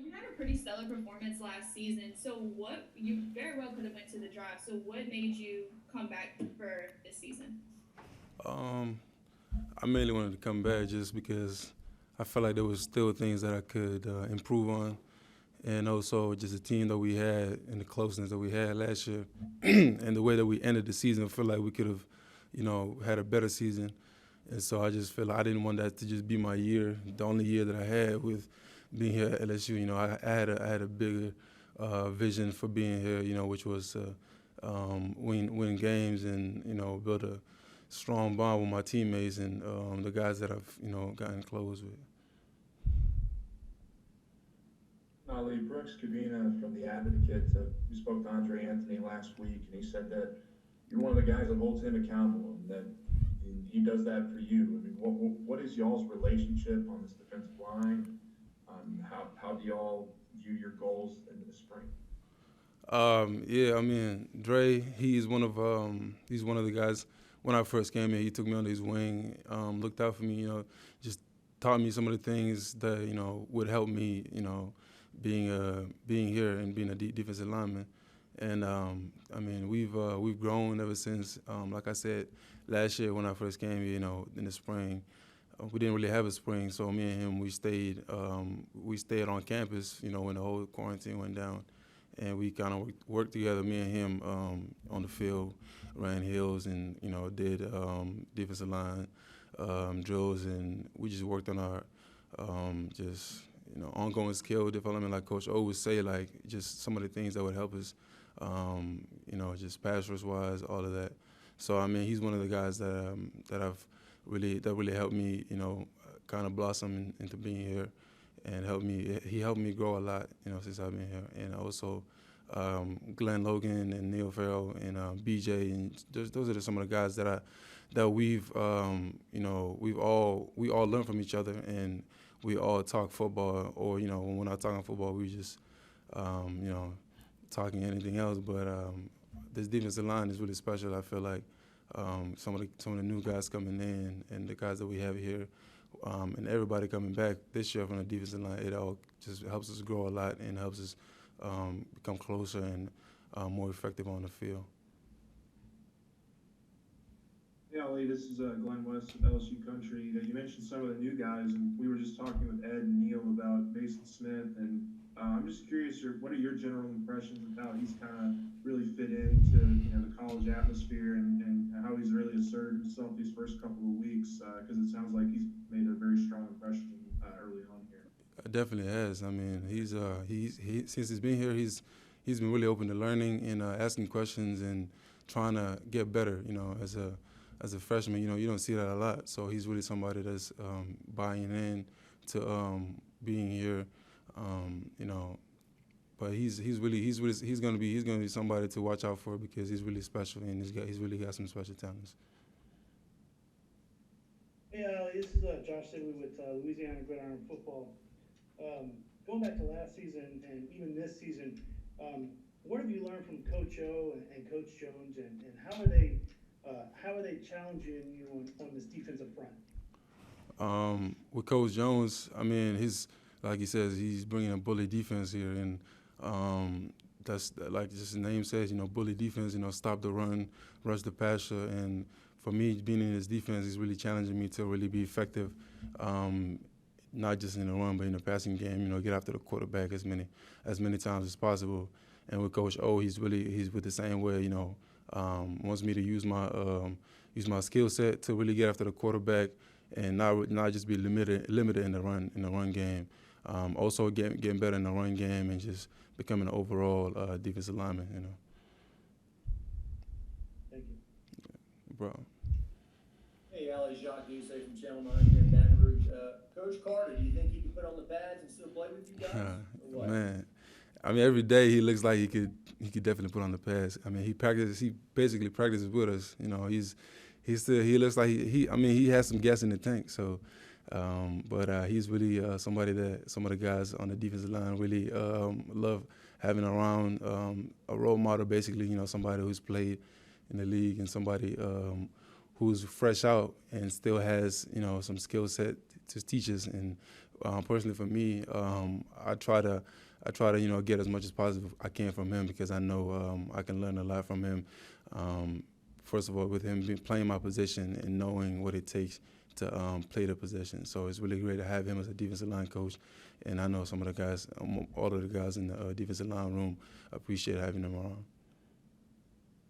You had a pretty stellar performance last season. So what you very well could have went to the draft. So what made you come back for this season? Um, I mainly wanted to come back just because I felt like there was still things that I could improve on, and also just the team that we had and the closeness that we had last year, and the way that we ended the season. I feel like we could have, had a better season, and so I just feel like I didn't want that to just be my year, the only year that I had with being here at LSU. I had a bigger vision for being here, which was win games and build a strong bond with my teammates and the guys that I've gotten close with. Ali Brooks Kabina from the Advocate. We spoke to Andre Anthony last week, and he said that you're one of the guys that holds him accountable, and that he does that for you. I mean, what is y'all's relationship on this defensive line? How do y'all view your goals into the spring? Yeah, I mean, Dre, he's one of the guys. When I first came here, he took me under his wing, looked out for me, just taught me some of the things that would help me, being here and being a defensive lineman. And I mean, we've grown ever since. Like I said, last year when I first came here, in the spring, we didn't really have a spring, so me and him we stayed on campus, when the whole quarantine went down, and we kind of worked together, me and him, on the field, ran hills, and did defensive line drills, and we just worked on our just ongoing skill development, like Coach O would say, like just some of the things that would help us, just pass rush wise, all of that. So I mean, he's one of the guys that really helped me, kind of blossom into being here, and He helped me grow a lot, since I've been here, and also Glenn Logan and Neil Farrell and BJ, and those are some of the guys that we all learn from each other, and we all talk football, or when we're not talking football, we just um, you know talking anything else. But this defensive line is really special. I feel like some of the new guys coming in and the guys that we have here, and everybody coming back this year from the defensive line, it all just helps us grow a lot and helps us become closer and more effective on the field. Yeah, Ali, this is Glenn West of LSU Country. You mentioned some of the new guys, and we were just talking with Ed and Neil about Mason Smith, and I'm just curious, what are your general impressions of how he's kind of really fit into the college atmosphere, and how he's really asserted himself these first couple of weeks? Because it sounds like he's made a very strong impression early on here. It definitely has. I mean, he since he's been here, he's been really open to learning and asking questions and trying to get better. As a freshman, you don't see that a lot. So he's really somebody that's buying in to being here. You know, but he's gonna be somebody to watch out for because he's really special and he's really got some special talents. Hey, this is Josh Sigley with Louisiana Gridiron Football. Going back to last season and even this season, what have you learned from Coach O and Coach Jones, and how are they challenging you on this defensive front? With Coach Jones, I mean, he's like he says, he's bringing a bully defense here, and that's like just his name says, bully defense. Stop the run, rush the passer, and for me, being in his defense is really challenging me to really be effective, not just in the run, but in the passing game. Get after the quarterback as many times as possible. And with Coach O, he's with the same way. Wants me to use my skill set to really get after the quarterback and not just be limited in the run game. Also getting better in the run game and just becoming an overall defensive lineman. Thank you. Bro. Hey, Ali, Jacques Doucet from Channel 9 here in Baton Rouge. Coach Carter, do you think he can put on the pads and still play with you guys? Or what? Man, I mean, every day he looks like he could definitely put on the pads. I mean, he basically practices with us. He looks like I mean, he has some gas in the tank. So, but he's really somebody that some of the guys on the defensive line really love having around, a role model, basically. Somebody who's played in the league and somebody who's fresh out and still has, you know, some skill set to teach us. And personally for me, I try to, you know, get as much as possible I can from him, because I know I can learn a lot from him. First of all, with him playing my position and knowing what it takes to play the position. So it's really great to have him as a defensive line coach. And I know some of the guys, all of the guys in the defensive line room appreciate having him around.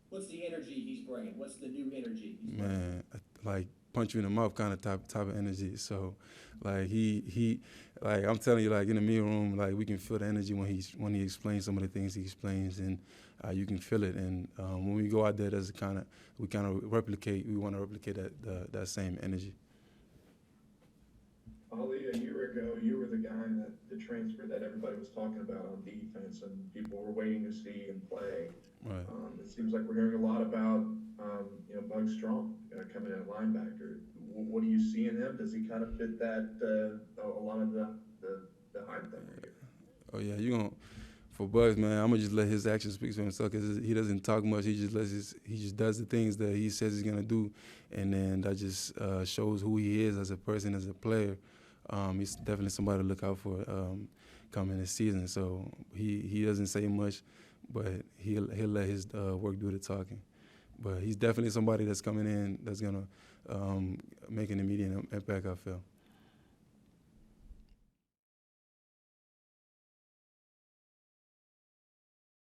What's the energy he's bringing? What's the new energy he's bringing? Man, like punch you in the mouth kind of type of energy. So, like he, like I'm telling you, like in the meeting room, like we can feel the energy when he explains some of the things he explains, and you can feel it. And when we go out there, we kind of replicate. We want to replicate that same energy. Ali, a year ago, you were the guy the transfer that everybody was talking about on defense, and people were waiting to see him play. Right. It seems like we're hearing a lot about, Bug Strong coming in at linebacker. What do you see in him? Does he kind of fit that, a lot of the hype that we're hearing? Oh yeah, for Bugs, man, I'm gonna just let his actions speak for himself, because he doesn't talk much. He just does the things that he says he's gonna do, and then that just shows who he is as a person, as a player. He's definitely somebody to look out for coming this season. So he doesn't say much, but he'll let his work do the talking. But he's definitely somebody that's coming in that's gonna make an immediate impact, I feel.